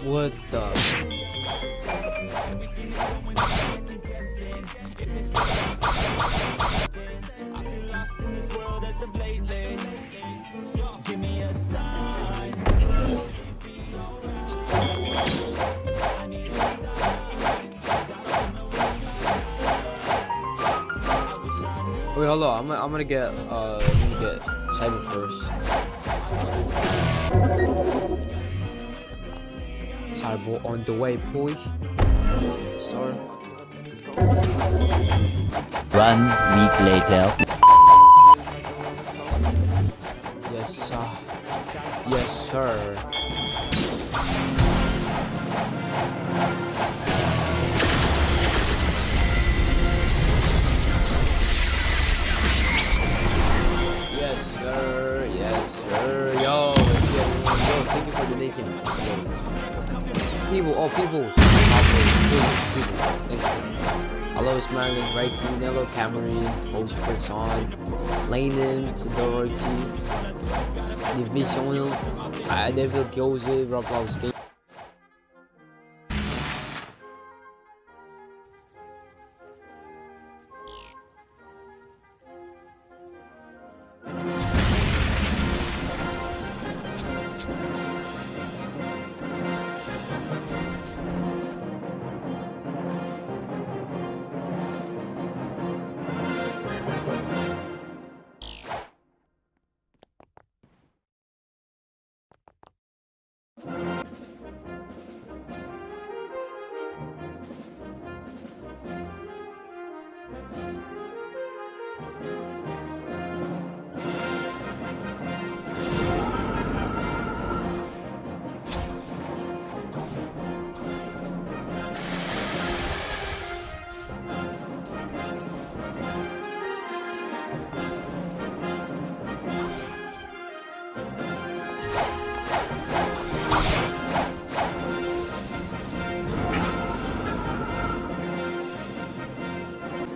What the? Wait, hold on. I'm gonna get Cyber first. Cyber on the way, boy. Sorry. 1 week later. Yes, sir. Yes, sir. Yes, sir. Yes, sir. Yo, thank you for the donation. People, oh, people. Thank you. Hello, Smiling, Right, Nello, Camry, Host Person, Lanen, Todoroki, Division, Devil Gyoze, Roblox Game.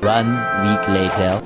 One week later.